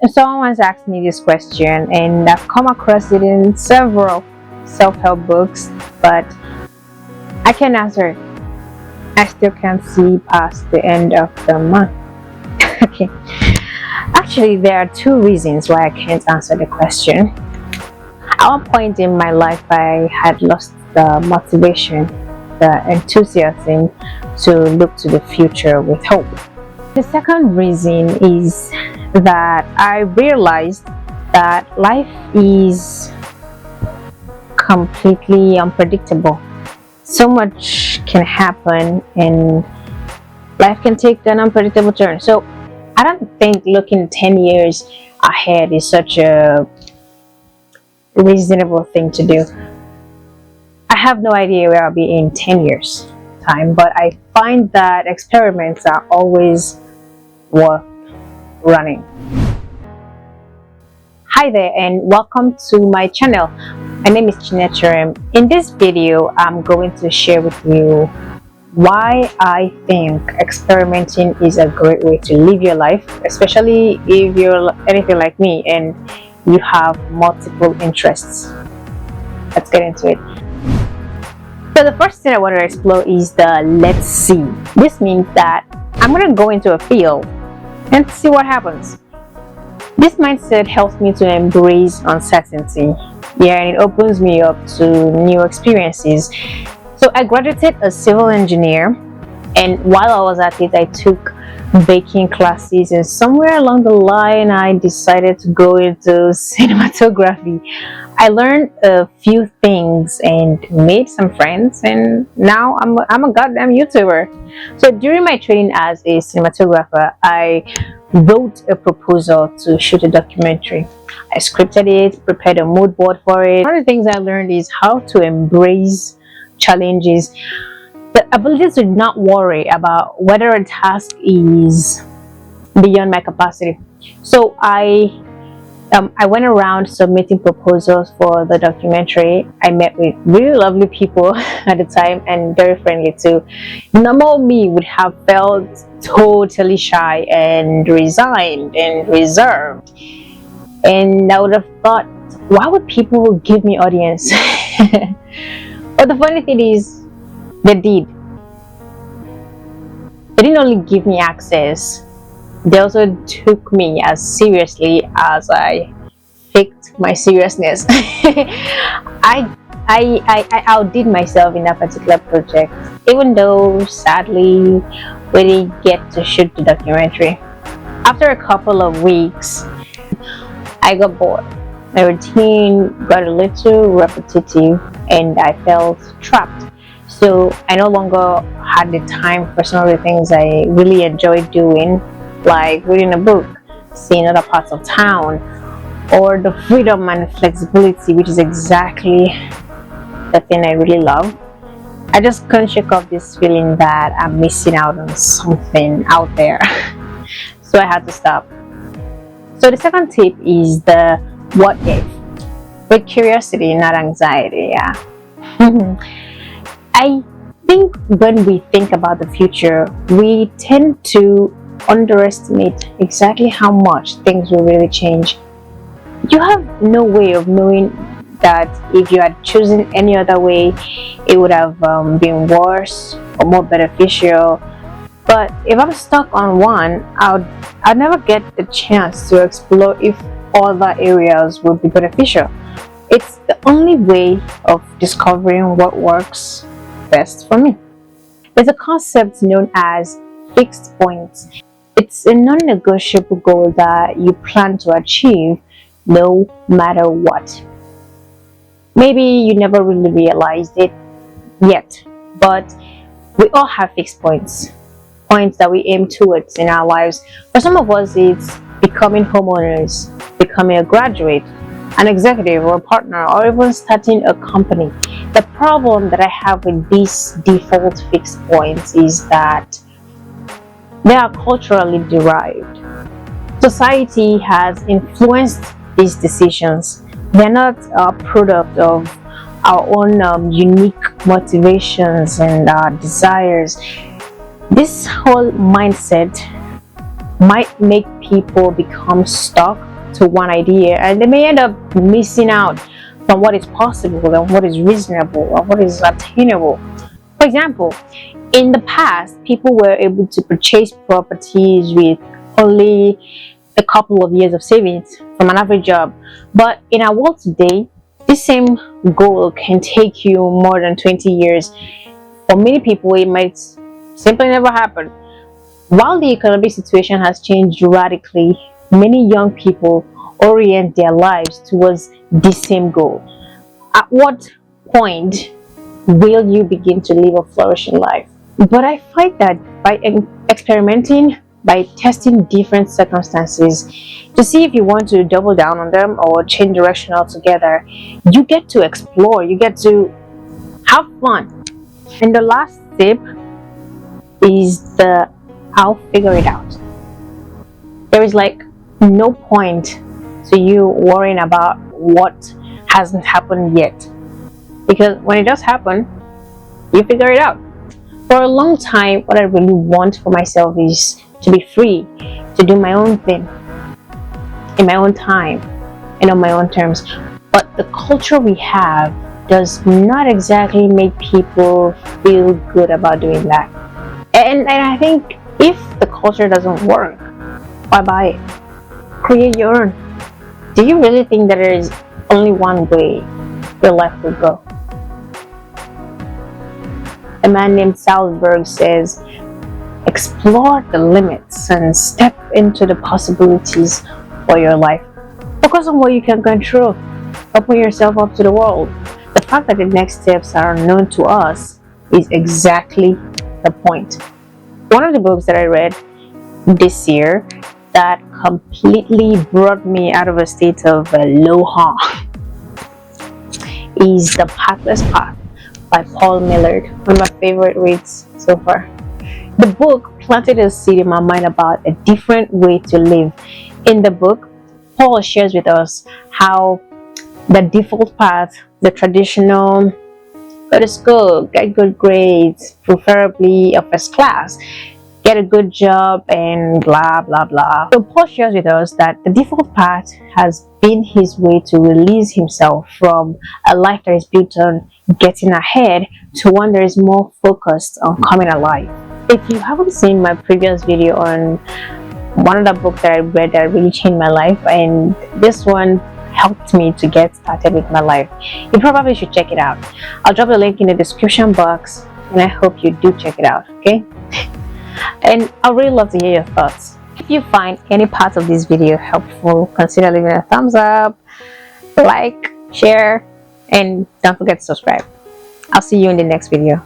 Someone once asked me this question, and I've come across it in several self help books, but I can answer it. I still can't see past the end of the month. Okay. Actually, there are two reasons why I can't answer the question. At one point in my life, I had lost the motivation, the enthusiasm to look to the future with hope. The second reason is that I realized that life is completely unpredictable. So much can happen, and life can take an unpredictable turn. So, I don't think looking 10 years ahead is such a reasonable thing to do. I have no idea where I'll be in 10 years' time, but I find that experiments are always worth running. Hi there, and welcome to my channel. My name is Chinecherem. In this video, I'm going to share with you why I think experimenting is a great way to live your life, especially if you're anything like me and you have multiple interests. Let's get into it. So the first thing I want to explore is the let's see. This means that I'm going to go into a field and see what happens. This mindset helps me to embrace uncertainty. Yeah, and it opens me up to new experiences. So I graduated as civil engineer, and while I was at it, I took baking classes, and somewhere along the line, I decided to go into cinematography. I learned a few things and made some friends, and now I'm a goddamn YouTuber. So during my training as a cinematographer, I wrote a proposal to shoot a documentary. I scripted it, prepared a mood board for it. One of the things I learned is how to embrace challenges, the ability to not worry about whether a task is beyond my capacity. So I went around submitting proposals for the documentary. I met with really lovely people at the time and very friendly too. Normal me would have felt totally shy and resigned and reserved, and I would have thought, why would people give me audience? But the funny thing is, they did. They didn't only give me access, they also took me as seriously as I faked my seriousness. I outdid myself in that particular project, even though sadly we didn't get to shoot the documentary. After a couple of weeks, I got bored. My routine got a little repetitive and I felt trapped. So I no longer had the time for some of the things I really enjoyed doing, like reading a book, seeing other parts of town, or the freedom and flexibility, which is exactly the thing I really love. I just couldn't shake off this feeling that I'm missing out on something out there. So I had to stop. So the second tip is the what if, with curiosity, not anxiety. Yeah. I think when we think about the future, we tend to underestimate exactly how much things will really change. You have no way of knowing that if you had chosen any other way, it would have been worse or more beneficial. But if I'm stuck on one, I'd never get the chance to explore if other areas would be beneficial. It's the only way of discovering what works best for me. There's a concept known as fixed points. It's a non-negotiable goal that you plan to achieve no matter what. Maybe you never really realized it yet, but we all have fixed points. Points that we aim towards in our lives. For some of us, it's becoming homeowners, becoming a graduate, an executive or a partner, or even starting a company. The problem that I have with these default fixed points is that they are culturally derived. Society has influenced these decisions. They're not a product of our own unique motivations and desires. This whole mindset might make people become stuck to one idea, and they may end up missing out from what is possible and what is reasonable and what is attainable. For example, in the past, people were able to purchase properties with only a couple of years of savings from an average job. But in our world today, this same goal can take you more than 20 years. For many people, it might simply never happen. While the economic situation has changed radically, many young people orient their lives towards this same goal. At what point will you begin to live a flourishing life? But I find that by experimenting, by testing different circumstances to see if you want to double down on them or change direction altogether, you get to explore, you get to have fun. And the last tip is the I'll figure it out. There is like no point to you worrying about what hasn't happened yet, because when it does happen, you figure it out. For a long time, what I really want for myself is to be free, to do my own thing in my own time and on my own terms. But the culture we have does not exactly make people feel good about doing that. And I think if the culture doesn't work, why buy it? Create your own. Do you really think that there is only one way your life will go? A man named Salzberg says, explore the limits and step into the possibilities for your life. Focus on what you can control. Open yourself up to the world. The fact that the next steps are unknown to us is exactly the point. One of the books that I read this year that completely brought me out of a state of aloha is The Pathless Path by Paul Millerd, one of my favorite reads so far. The book planted a seed in my mind about a different way to live. In the book, Paul shares with us how the default path, the traditional, go to school, get good grades, preferably a first class, get a good job, and blah blah blah. So Paul shares with us that the default path has been his way to release himself from a life that is built on getting ahead to one that is more focused on coming alive. If you haven't seen my previous video on one of the books that I read that really changed my life, and this one helped me to get started with my life, you probably should check it out. I'll drop the link in the description box, and I hope you do check it out, okay? And I'd really love to hear your thoughts. If you find any part of this video helpful, consider leaving a thumbs up, like, share, and don't forget to subscribe. I'll see you in the next video.